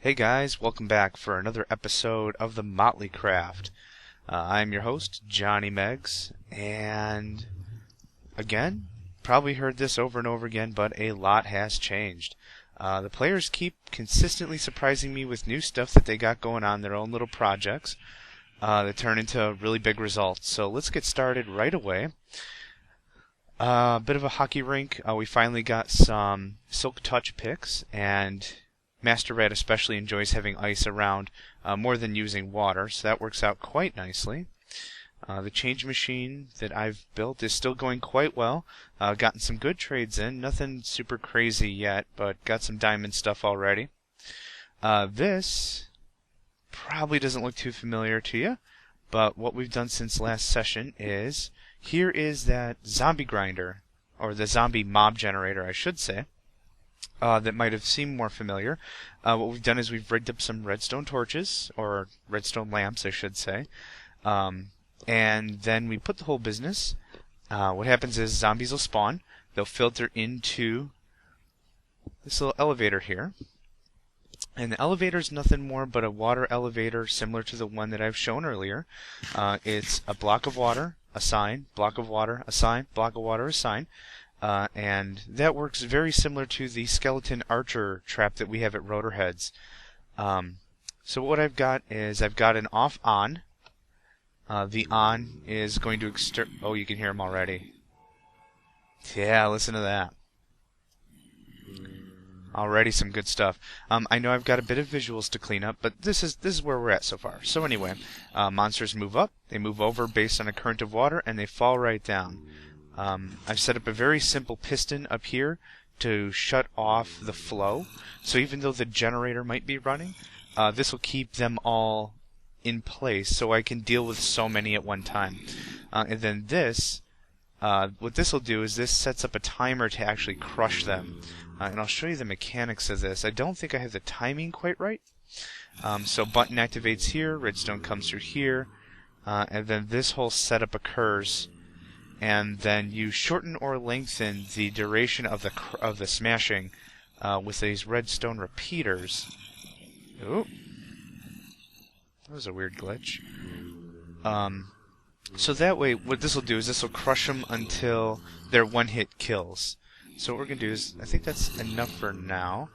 Hey guys, welcome back for another episode of the Motley Craft. I'm your host, Johnny Meggs, and again, probably heard this over and over again, but a lot has changed. The players keep consistently surprising me with new stuff that they got going on, their own little projects that turn into really big results. So let's get started right away. A bit of a hockey rink. We finally got some Silk Touch picks, and Master Rat especially enjoys having ice around more than using water, so that works out quite nicely. The change machine that I've built is still going quite well. Gotten some good trades in, nothing super crazy yet, but got some diamond stuff already. This probably doesn't look too familiar to you, but what we've done since last session is, here is that zombie grinder, or the zombie mob generator I should say. That might have seemed more familiar. What we've done is we've rigged up some redstone torches, or redstone lamps I should say, and then we put the whole business. What happens is zombies will spawn, they'll filter into this little elevator here, and the elevator is nothing more but a water elevator similar to the one that I've shown earlier. It's a block of water, a sign, block of water, a sign, block of water, a sign. And that works very similar to the skeleton archer trap that we have at Rotorheads. So what I've got is I've got an off-on. The on is going to oh, you can hear him already. Yeah, listen to that. Already some good stuff. I know I've got a bit of visuals to clean up, but this is where we're at so far. So anyway, monsters move up, they move over based on a current of water, and they fall right down. I've set up a very simple piston up here to shut off the flow. So even though the generator might be running, this will keep them all in place so I can deal with so many at one time. And then this, what this will do is this sets up a timer to actually crush them. And I'll show you the mechanics of this. I don't think I have the timing quite right. So button activates here, redstone comes through here, and then this whole setup occurs. And then you shorten or lengthen the duration of the smashing with these redstone repeaters. Ooh, that was a weird glitch. So that way, what this will do is this will crush them until they're one-hit kills. So what we're gonna do is, I think that's enough for now.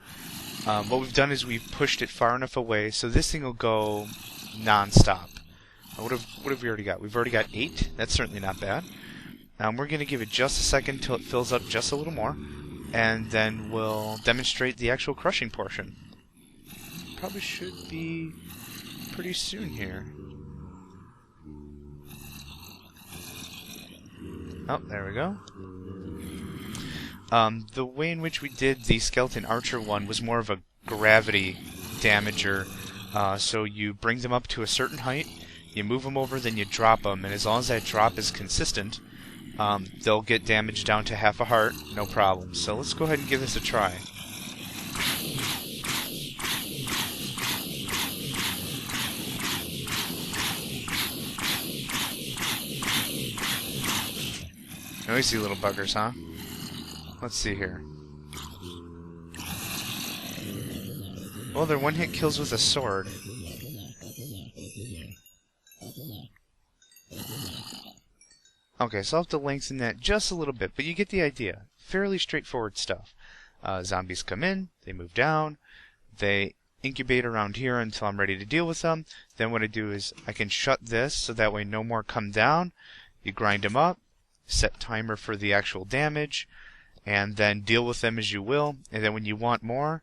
What we've done is we've pushed it far enough away so this thing will go non-stop. What have we already got? We've already got 8. That's certainly not bad. We're going to give it just a second until it fills up just a little more, and then we'll demonstrate the actual crushing portion. Probably should be pretty soon here. Oh, there we go. The way in which we did the skeleton archer one was more of a gravity damager. So you bring them up to a certain height, you move them over, then you drop them, and as long as that drop is consistent, they'll get damage down to half a heart, no problem. So let's go ahead and give this a try. Noisy little buggers, huh? Let's see here. Well, they're one-hit kills with a sword. Okay, so I'll have to lengthen that just a little bit, but you get the idea. Fairly straightforward stuff. Zombies come in, they move down, they incubate around here until I'm ready to deal with them. Then what I do is I can shut this so that way no more come down. You grind them up, set timer for the actual damage, and then deal with them as you will. And then when you want more,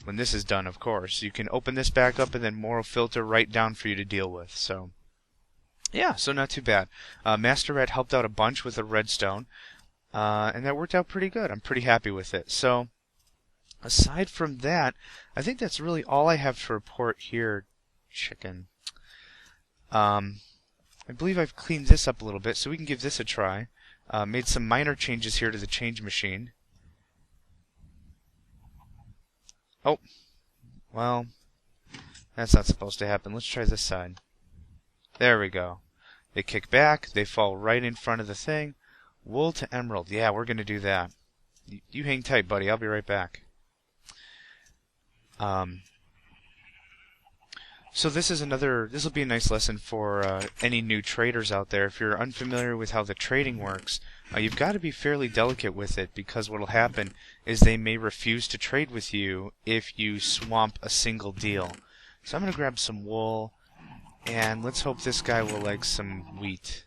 when this is done of course, you can open this back up and then more will filter right down for you to deal with. So yeah, so not too bad. Master Rat helped out a bunch with the redstone, and that worked out pretty good. I'm pretty happy with it. So, aside from that, I think that's really all I have to report here, chicken. I believe I've cleaned this up a little bit, so we can give this a try. Made some minor changes here to the change machine. Oh, well, that's not supposed to happen. Let's try this side. There we go. They kick back, they fall right in front of the thing. Wool to emerald. Yeah, we're going to do that. You hang tight, buddy. I'll be right back. So this will be a nice lesson for any new traders out there. If you're unfamiliar with how the trading works, you've got to be fairly delicate with it, because what will happen is they may refuse to trade with you if you swamp a single deal. So I'm going to grab some wool, and let's hope this guy will like some wheat.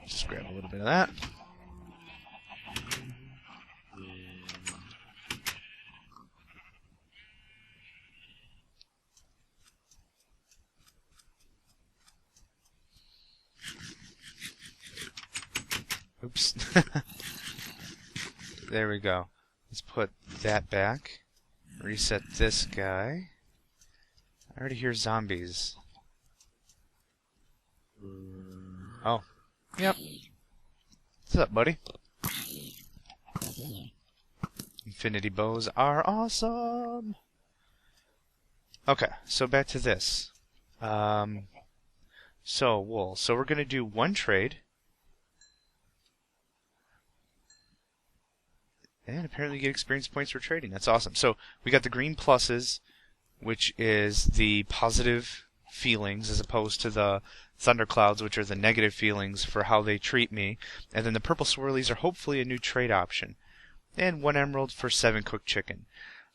Just grab a little bit of that. Oops. There we go. Let's put that back. Reset this guy. I already hear zombies. Oh. Yep. What's up, buddy? Infinity bows are awesome! Okay, so back to this. So, wool. So we're going to do one trade. And apparently you get experience points for trading. That's awesome. So we got the green pluses, which is the positive feelings, as opposed to the thunderclouds, which are the negative feelings for how they treat me. And then the purple swirlies are hopefully a new trade option. And 1 emerald for 7 cooked chicken.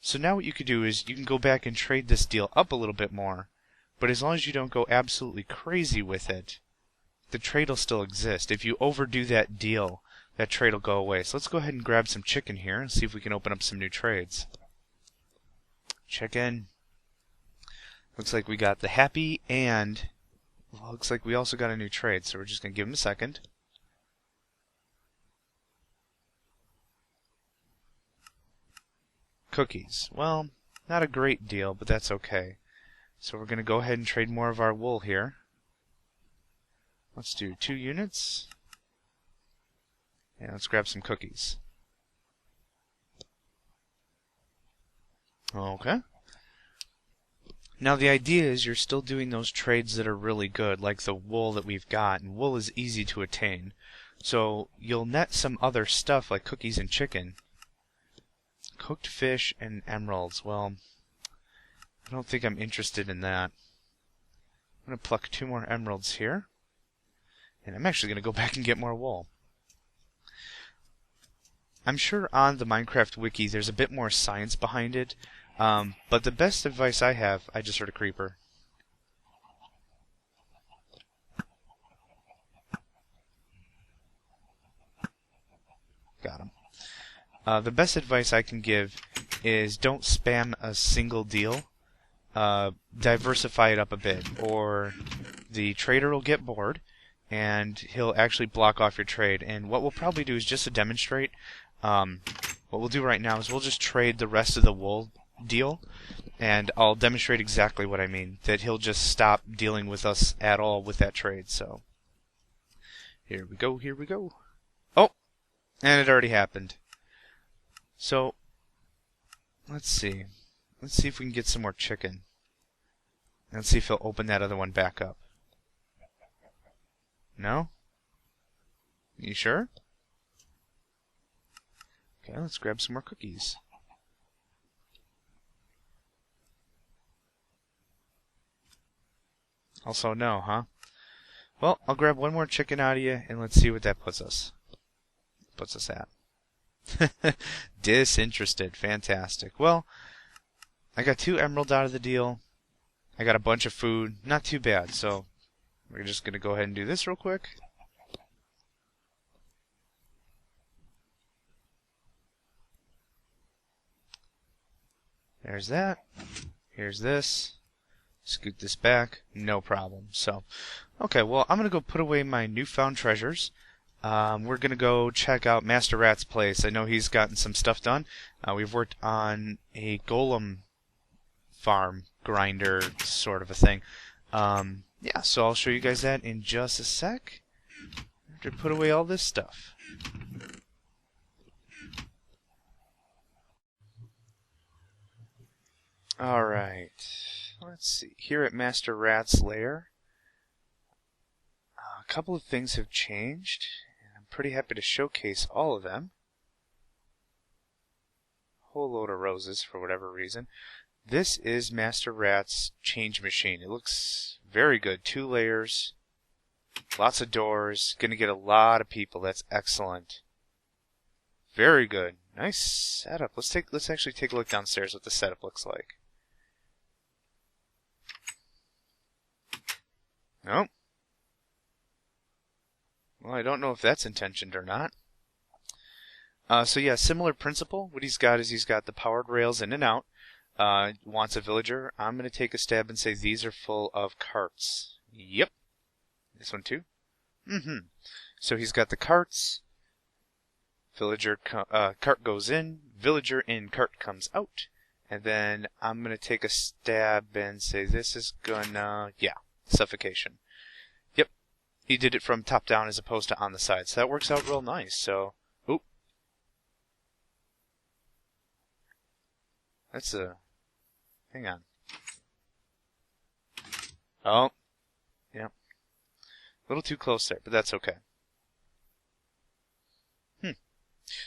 So now what you could do is you can go back and trade this deal up a little bit more. But as long as you don't go absolutely crazy with it, the trade will still exist. If you overdo that deal, that trade will go away. So let's go ahead and grab some chicken here and see if we can open up some new trades. Chicken. Looks like we got the happy, and looks like we also got a new trade. So we're just going to give him a second. Cookies. Well, not a great deal, but that's okay. So we're going to go ahead and trade more of our wool here. Let's do 2 units. And let's grab some cookies. Okay. Now the idea is you're still doing those trades that are really good, like the wool that we've got, and wool is easy to attain. So you'll net some other stuff like cookies and chicken. Cooked fish and emeralds. Well, I don't think I'm interested in that. I'm going to pluck 2 more emeralds here. And I'm actually going to go back and get more wool. I'm sure on the Minecraft wiki there's a bit more science behind it, but the best advice I have... I just heard a creeper. Got him. The best advice I can give is don't spam a single deal. Diversify it up a bit, or the trader will get bored and he'll actually block off your trade. And what we'll probably do is, just to demonstrate, what we'll do right now is we'll just trade the rest of the wool deal, and I'll demonstrate exactly what I mean, that he'll just stop dealing with us at all with that trade. So here we go, here we go. Oh, and it already happened. So let's see if we can get some more chicken. Let's see if he'll open that other one back up. No? You sure? Okay, let's grab some more cookies. Also no, huh? Well, I'll grab 1 more chicken out of you, and let's see what that puts us. At. Disinterested. Fantastic. Well, I got 2 emeralds out of the deal. I got a bunch of food. Not too bad. So we're just going to go ahead and do this real quick. There's that. Here's this. Scoot this back. No problem. So, okay, well, I'm going to go put away my newfound treasures. We're going to go check out Master Rat's place. I know he's gotten some stuff done. We've worked on a golem farm grinder sort of a thing. Yeah, so I'll show you guys that in just a sec. After put away all this stuff. Alright, let's see. Here at Master Rat's lair, a couple of things have changed, and I'm pretty happy to showcase all of them. Whole load of roses for whatever reason. This is Master Rat's change machine. It looks very good. 2 layers, lots of doors. Gonna get a lot of people. That's excellent. Very good. Nice setup. Let's actually take a look downstairs what the setup looks like. Nope. Well, I don't know if that's intentioned or not. So yeah, similar principle. What he's got is he's got the powered rails in and out. Wants a villager. I'm going to take a stab and say these are full of carts. Yep. This one too. So he's got the carts. Villager cart goes in. Villager in cart comes out. And then I'm going to take a stab and say this is gonna... yeah, suffocation. Yep. He did it from top down as opposed to on the side. So that works out real nice. So... oop. That's a... hang on. Oh. Yeah. A little too close there, but that's okay.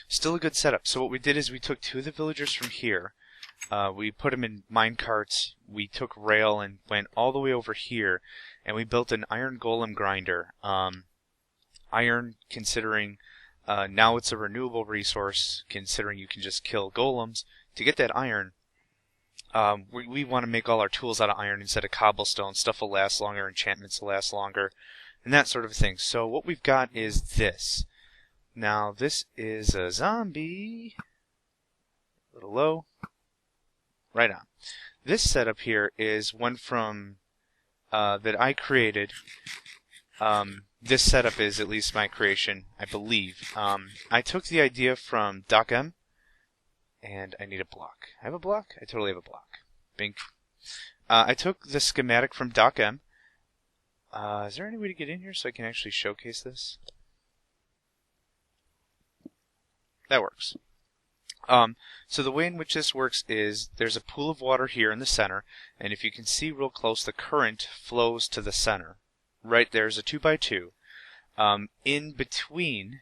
Still a good setup. So what we did is we took 2 of the villagers from here. We put them in mine carts. We took rail and went all the way over here. And we built an iron golem grinder. Iron, considering now it's a renewable resource, considering you can just kill golems. To get that iron, we want to make all our tools out of iron instead of cobblestone. Stuff will last longer, enchantments will last longer, and that sort of thing. So what we've got is this. Now this is a zombie. A little low. Right on. This setup here is one from that I created. This setup is at least my creation, I believe. I took the idea from Doc M. And I need a block. I have a block? I totally have a block. Bink. I took the schematic from Doc M. Is there any way to get in here so I can actually showcase this? That works. So the way in which this works is there's a pool of water here in the center, and if you can see real close, the current flows to the center. Right there's a 2x2. In between,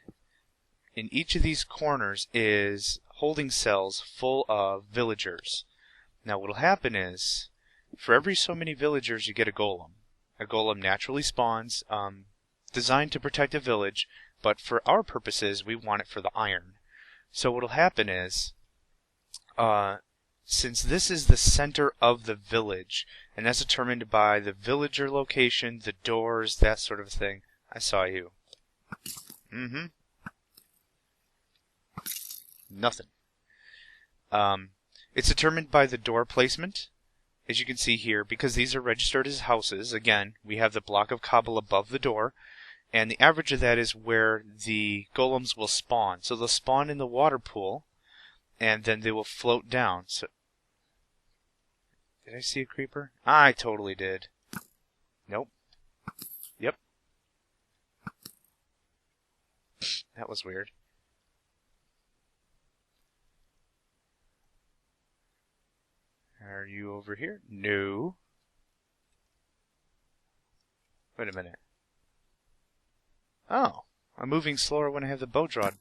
in each of these corners is holding cells full of villagers. Now what'll happen is, for every so many villagers you get a golem. A golem naturally spawns, designed to protect a village, but for our purposes we want it for the iron. So what'll happen is, since this is the center of the village, and that's determined by the villager location, the doors, that sort of thing. I saw you. Nothing. It's determined by the door placement, as you can see here, because these are registered as houses. Again, we have the block of cobble above the door, and the average of that is where the golems will spawn. So they'll spawn in the water pool, and then they will float down. So, did I see a creeper? I totally did. Nope. Yep. That was weird. Are you over here? No. Wait a minute. Oh, I'm moving slower when I have the bow drawn.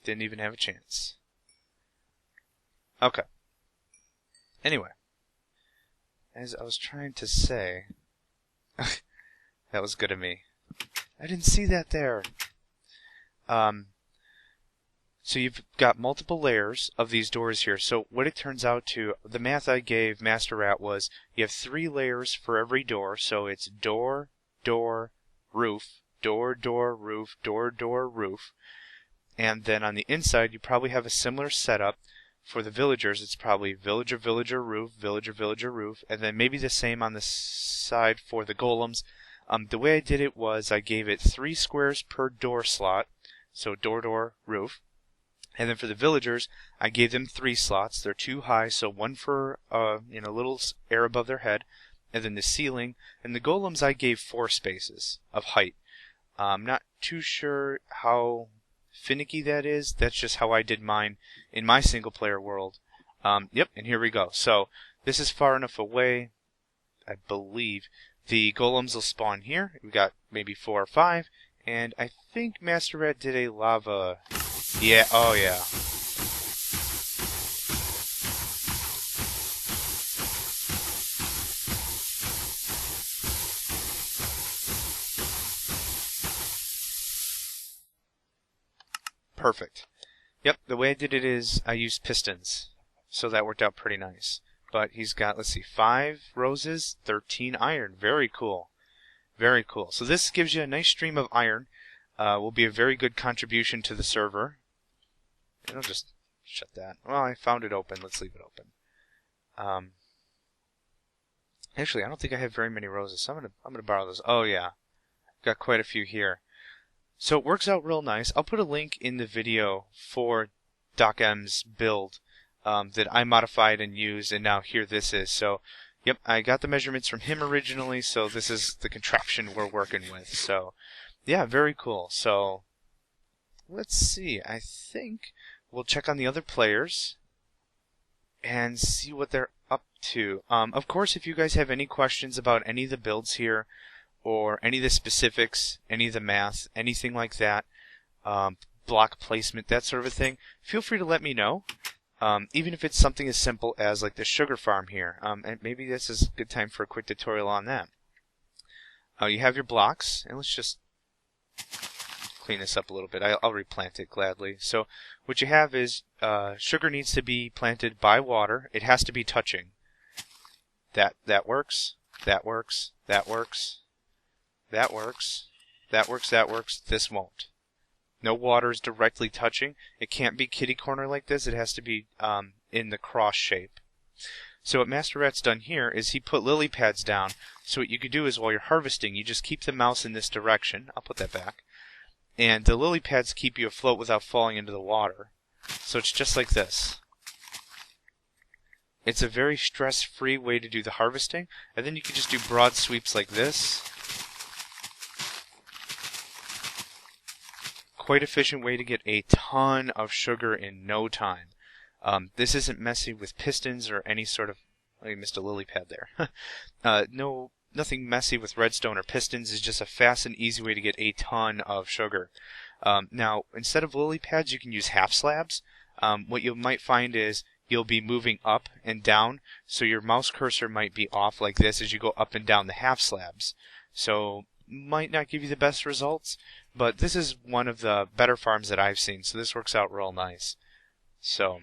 Didn't even have a chance. Okay. Anyway. As I was trying to say... that was good of me. I didn't see that there. So you've got multiple layers of these doors here. So what it turns out to, the math I gave Master Rat was, you have 3 layers for every door. So it's door, door, roof, door, door, roof, door, door, roof. And then on the inside, you probably have a similar setup. For the villagers, it's probably villager, villager, roof, villager, villager, roof. And then maybe the same on the side for the golems. The way I did it was I gave it 3 squares per door slot. So door, door, roof. And then for the villagers, I gave them 3 slots. They're too high, so one for little air above their head, and then the ceiling. And the golems, I gave 4 spaces of height. I'm not too sure how finicky that is. That's just how I did mine in my single-player world. Yep, and here we go. So this is far enough away, I believe. The golems will spawn here. We've got maybe 4 or 5, and I think Master Rat did a lava... Yeah, oh yeah. Perfect. Yep, the way I did it is I used pistons, so that worked out pretty nice. But he's got, let's see, 5 roses, 13 iron. Very cool. Very cool. So this gives you a nice stream of iron. Will be a very good contribution to the server. And I'll just shut that. Well, I found it open. Let's leave it open. Actually, I don't think I have very many roses, so I'm gonna borrow those. Oh yeah, got quite a few here. So it works out real nice. I'll put a link in the video for Doc M's build that I modified and used, and now here this is. So, yep, I got the measurements from him originally, so this is the contraption we're working with. So, yeah, very cool. So, let's see. I think we'll check on the other players and see what they're up to. Of course, if you guys have any questions about any of the builds here, or any of the specifics, any of the math, anything like that, block placement, that sort of a thing, feel free to let me know. Even if it's something as simple as like the sugar farm here. And maybe this is a good time for a quick tutorial on that. You have your blocks, and let's just clean this up a little bit. I'll replant it gladly. So what you have is sugar needs to be planted by water. It has to be touching. That works. That works. That works. That works. That works. That works. This won't. No water is directly touching. It can't be kitty corner like this. It has to be in the cross shape. So what Master Rat's done here is he put lily pads down. So what you could do is while you're harvesting, you just keep the mouse in this direction. I'll put that back. And the lily pads keep you afloat without falling into the water. So it's just like this. It's a very stress-free way to do the harvesting. And then you can just do broad sweeps like this. Quite efficient way to get a ton of sugar in no time. This isn't messy with pistons or any sort of... Oh, you missed a lily pad there. Nothing messy with redstone or pistons. Is just a fast and easy way to get a ton of sugar. Now, instead of lily pads, you can use half slabs. What you might find is you'll be moving up and down, so your mouse cursor might be off like this as you go up and down the half slabs. So, might not give you the best results, but this is one of the better farms that I've seen, so this works out real nice. So,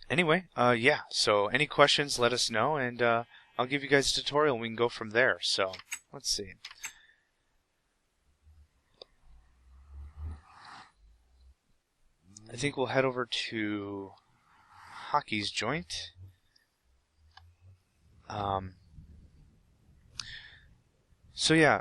anyway, yeah, so any questions, let us know, and I'll give you guys a tutorial and we can go from there. So, let's see. I think we'll head over to Hockey's joint. So yeah,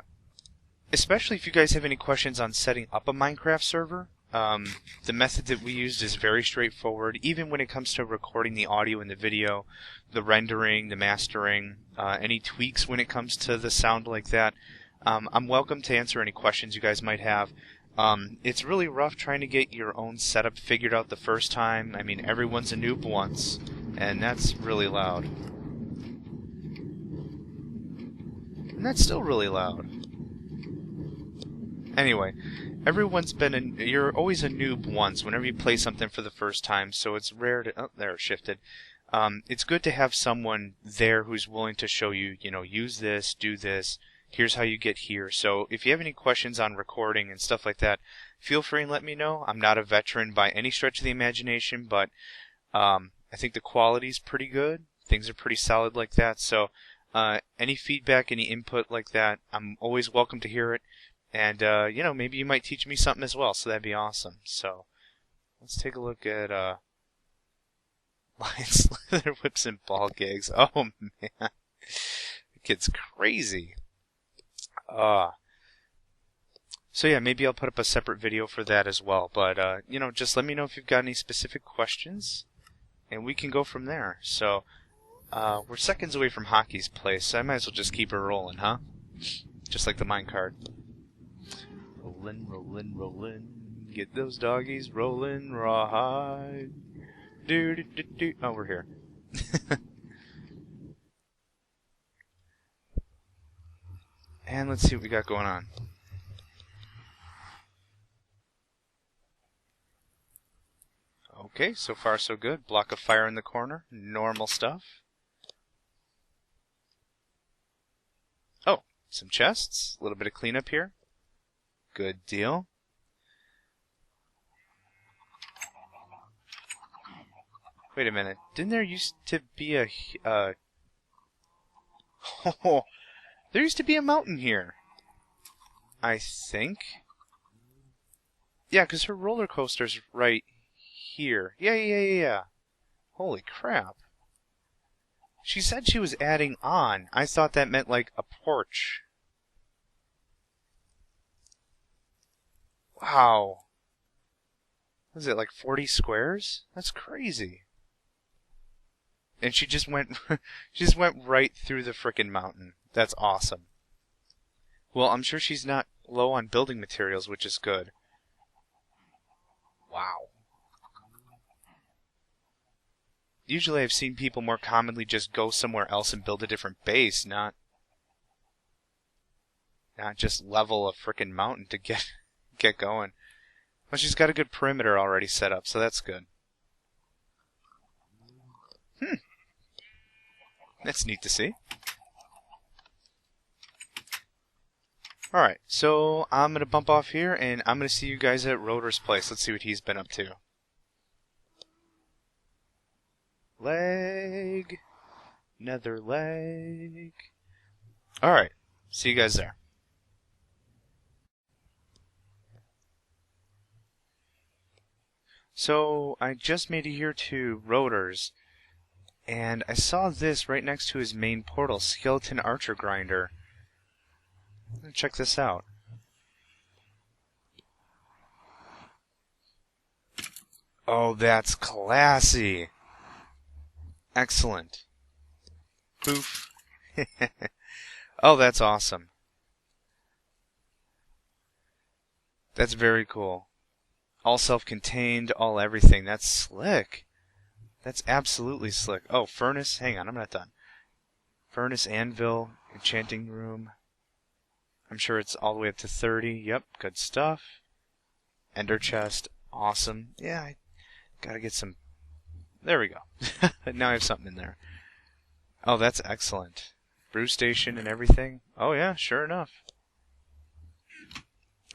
especially if you guys have any questions on setting up a Minecraft server, the method that we used is very straightforward, even when it comes to recording the audio and the video, the rendering, the mastering, any tweaks when it comes to the sound like that. I'm welcome to answer any questions you guys might have. It's really rough trying to get your own setup figured out the first time. I mean, everyone's a noob once, and that's really loud. And that's still really loud. Anyway, you're always a noob once whenever you play something for the first time, so it's rare to... Oh, there it shifted. It's good to have someone there who's willing to show you, use this, do this, here's how you get here. So if you have any questions on recording and stuff like that, feel free and let me know. I'm not a veteran by any stretch of the imagination, but I think the quality's pretty good. Things are pretty solid like that, so any feedback, any input like that, I'm always welcome to hear it. And, maybe you might teach me something as well, so that'd be awesome. So, let's take a look at, Lions, Leather Whips, and Ball Gags. Oh, man. The kid's crazy. So yeah, maybe I'll put up a separate video for that as well. But, just let me know if you've got any specific questions, and we can go from there. So, we're seconds away from Hockey's place, so I might as well just keep her rolling, huh? Just like the minecart. Rollin', rollin', rollin', get those doggies rollin', rawhide. Do. Oh, we're here. And let's see what we got going on. Okay, so far so good. Block of fire in the corner. Normal stuff. Oh, some chests. A little bit of cleanup here. Good deal. Wait a minute. Didn't there used to be a... Oh, there used to be a mountain here. I think. Yeah, because her roller coaster's right here. Yeah. Holy crap. She said she was adding on. I thought that meant like a porch. Wow. Was it like 40 squares? That's crazy. And she just went right through the frickin' mountain. That's awesome. Well, I'm sure she's not low on building materials, which is good. Wow. Usually I've seen people more commonly just go somewhere else and build a different base, not just level a frickin' mountain to get going. Well, she's got a good perimeter already set up, so that's good. That's neat to see. Alright, so I'm going to bump off here, and I'm going to see you guys at Rotor's place. Let's see what he's been up to. Leg. Nether leg. Alright, see you guys there. So, I just made it here to Rotor's, and I saw this right next to his main portal, Skeleton Archer Grinder. Check this out. Oh, that's classy. Excellent. Poof. Oh, that's awesome. That's very cool. All self-contained, all everything. That's slick. That's absolutely slick. Oh, furnace. Hang on, I'm not done. Furnace, anvil, enchanting room. I'm sure it's all the way up to 30. Yep, good stuff. Ender chest. Awesome. Yeah, I gotta get some... There we go. Now I have something in there. Oh, that's excellent. Brew station and everything. Oh yeah, sure enough.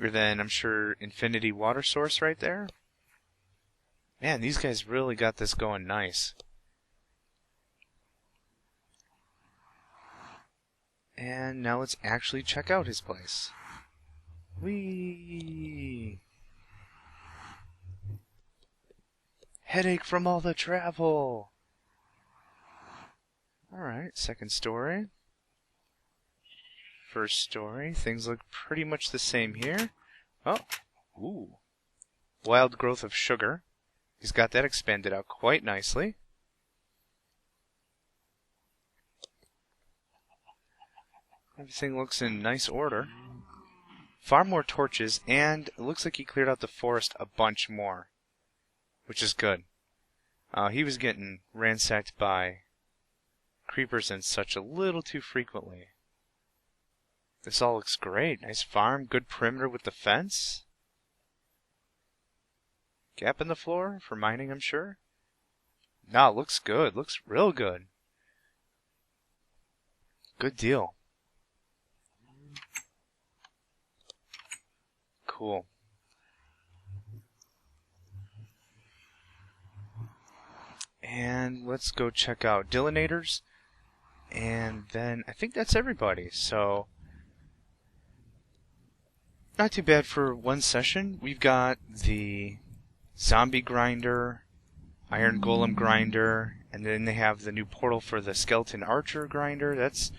Or then, I'm sure, infinity water source right there. Man, these guys really got this going nice. And now let's actually check out his place. Whee! Headache from all the travel! Alright, second story. First story. Things look pretty much the same here. Oh, ooh. Wild growth of sugar. He's got that expanded out quite nicely. Everything looks in nice order. Far more torches, and it looks like he cleared out the forest a bunch more, which is good. He was getting ransacked by creepers and such a little too frequently. This all looks great. Nice farm, good perimeter with the fence. Gap in the floor for mining, I'm sure. No, it looks good. Looks real good. Good deal. Cool. And let's go check out Dillinators. And then I think that's everybody. So, not too bad for one session. We've got the zombie grinder, iron golem grinder, and then they have the new portal for the skeleton archer grinder. It's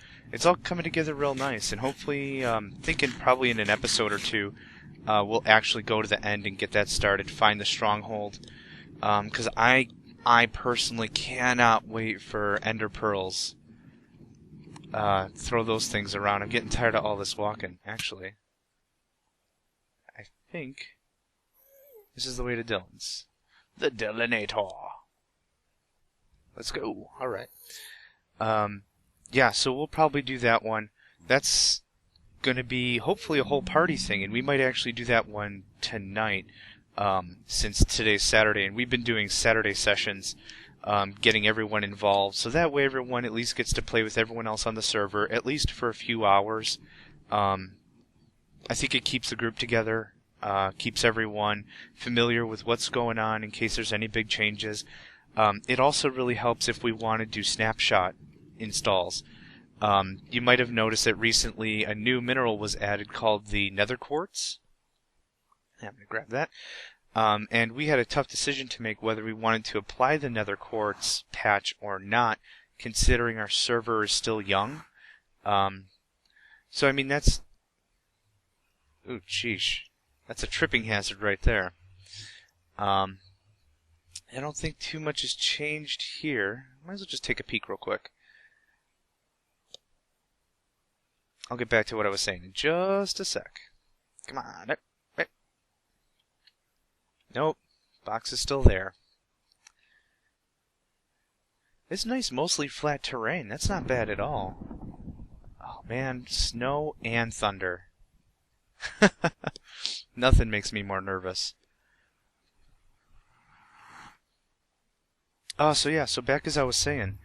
all coming together real nice, and hopefully, thinking probably in an episode or two, we'll actually go to the end and get that started, find the stronghold, because I personally cannot wait for ender pearls. Throw those things around. I'm getting tired of all this walking, actually. I think this is the way to Dylan's. The Dillinator. Let's go. Alright. Yeah, so we'll probably do that one. That's going to be hopefully a whole party thing, and we might actually do that one tonight, since today's Saturday, and we've been doing Saturday sessions, getting everyone involved, so that way everyone at least gets to play with everyone else on the server, at least for a few hours. I think it keeps the group together. Keeps everyone familiar with what's going on in case there's any big changes. It also really helps if we want to do snapshot installs. You might have noticed that recently a new mineral was added called the nether quartz. I'm going to grab that. And we had a tough decision to make whether we wanted to apply the nether quartz patch or not, considering our server is still young. So I mean, that's... Ooh, sheesh. That's a tripping hazard right there. I don't think too much has changed here. Might as well just take a peek real quick. I'll get back to what I was saying in just a sec. Come on. Nope. Box is still there. It's nice, mostly flat terrain. That's not bad at all. Oh man, snow and thunder. Nothing makes me more nervous. So back as I was saying,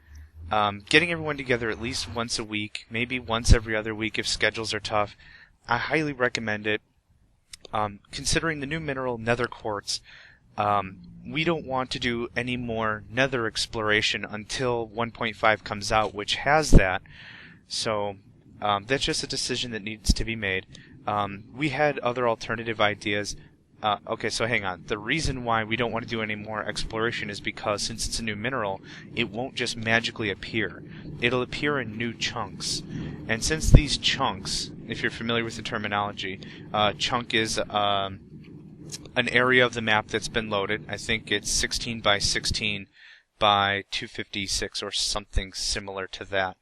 getting everyone together at least once a week, maybe once every other week if schedules are tough. I highly recommend it. Considering the new mineral nether quartz, we don't want to do any more nether exploration until 1.5 comes out, which has that. So that's just a decision that needs to be made. We had other alternative ideas. Okay, so hang on. The reason why we don't want to do any more exploration is because since it's a new mineral, it won't just magically appear. It'll appear in new chunks. And since these chunks, if you're familiar with the terminology, chunk is an area of the map that's been loaded. I think it's 16 by 16 by 256 or something similar to that.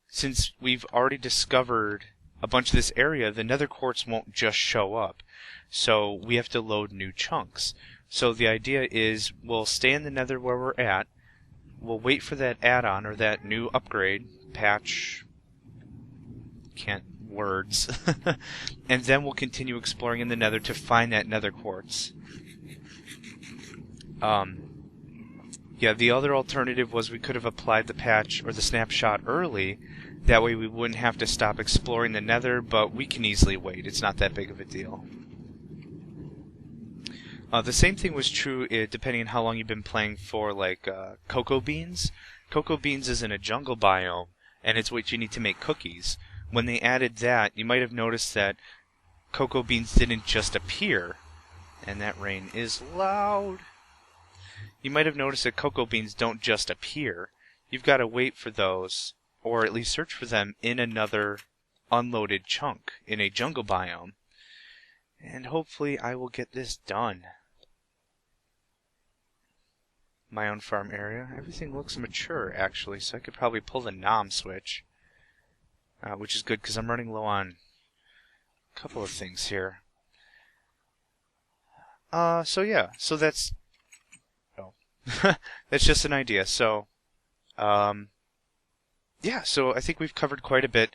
Since we've already discovered a bunch of this area, the nether quartz won't just show up. So we have to load new chunks. So the idea is we'll stay in the nether where we're at, we'll wait for that add-on or that new upgrade, patch, can't words, and then we'll continue exploring in the nether to find that nether quartz. Yeah, the other alternative was we could have applied the patch or the snapshot early. That way we wouldn't have to stop exploring the nether, but we can easily wait. It's not that big of a deal. The same thing was true depending on how long you've been playing for, like, cocoa beans. Cocoa beans is in a jungle biome, and it's what you need to make cookies. When they added that, you might have noticed that cocoa beans didn't just appear. And that rain is loud. You might have noticed that cocoa beans don't just appear. You've got to wait for those, or at least search for them in another unloaded chunk in a jungle biome. And hopefully I will get this done. My own farm area. Everything looks mature, actually, so I could probably pull the nom switch. Which is good, because I'm running low on a couple of things here. So that's... Oh. That's just an idea. So, yeah, so I think we've covered quite a bit.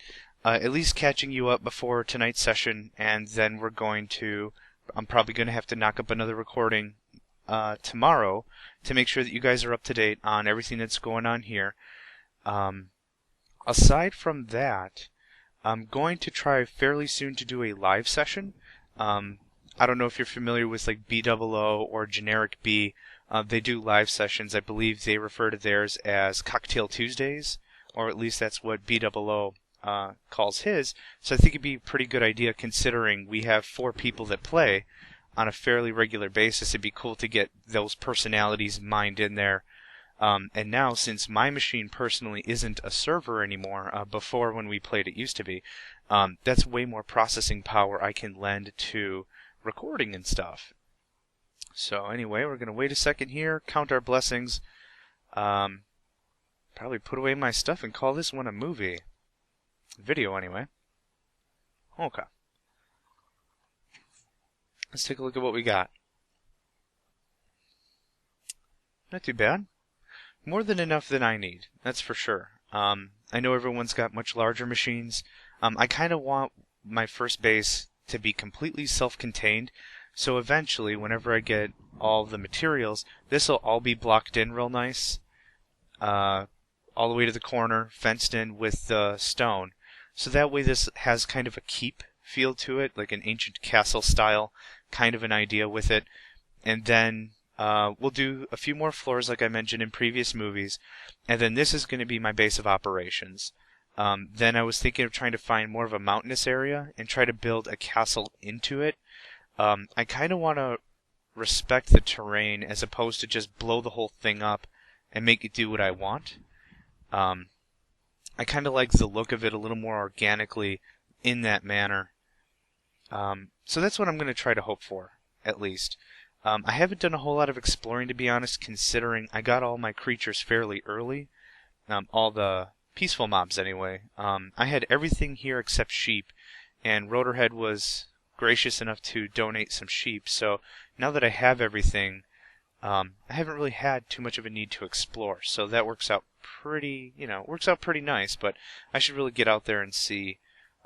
At least catching you up before tonight's session, and then I'm probably going to have to knock up another recording tomorrow to make sure that you guys are up to date on everything that's going on here. Aside from that, I'm going to try fairly soon to do a live session. I don't know if you're familiar with like BOO or Generic B. They do live sessions. I believe they refer to theirs as Cocktail Tuesdays, or at least that's what BOO calls his. So I think it'd be a pretty good idea considering we have 4 people that play on a fairly regular basis. It'd be cool to get those personalities mined in there. And now, since my machine personally isn't a server anymore, before when we played it used to be, that's way more processing power I can lend to recording and stuff. So anyway, we're going to wait a second here, count our blessings, probably put away my stuff and call this one a movie. Video, anyway. Okay. Let's take a look at what we got. Not too bad. More than enough than I need, that's for sure. I know everyone's got much larger machines. I kind of want my first base to be completely self-contained, so eventually, whenever I get all the materials, this will all be blocked in real nice, all the way to the corner, fenced in with stone. So that way this has kind of a keep feel to it, like an ancient castle style kind of an idea with it. And then We'll do a few more floors like I mentioned in previous movies, and then this is going to be my base of operations. Then I was thinking of trying to find more of a mountainous area and try to build a castle into it. I kind of want to respect the terrain as opposed to just blow the whole thing up and make it do what I want. I kind of like the look of it a little more organically in that manner. So that's what I'm going to try to hope for, at least. I haven't done a whole lot of exploring, to be honest, considering I got all my creatures fairly early. All the peaceful mobs, anyway. I had everything here except sheep, and Rotorhead was gracious enough to donate some sheep. So now that I have everything, I haven't really had too much of a need to explore. So that works out pretty nice. But I should really get out there and see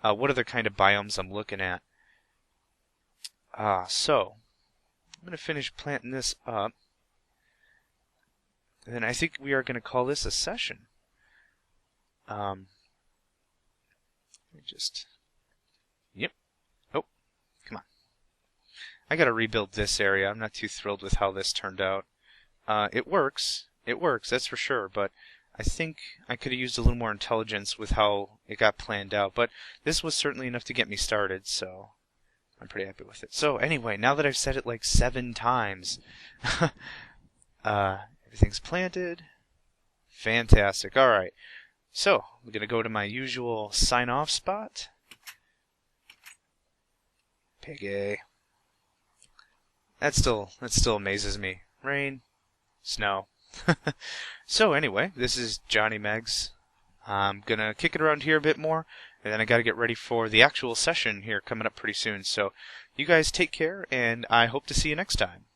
what other kind of biomes I'm looking at. So I'm going to finish planting this up. And then I think we are going to call this a session. Let me just... Yep. Oh, come on. I got to rebuild this area. I'm not too thrilled with how this turned out. It works. It works, that's for sure. But I think I could have used a little more intelligence with how it got planned out. But this was certainly enough to get me started, so I'm pretty happy with it. So anyway, now that I've said it like 7 times, everything's planted. Fantastic. All right. So I'm going to go to my usual sign-off spot. Piggy. That still amazes me. Rain. Snow. So anyway, this is Johnny Meggs. I'm going to kick it around here a bit more, and then I got to get ready for the actual session here coming up pretty soon. So you guys take care, and I hope to see you next time.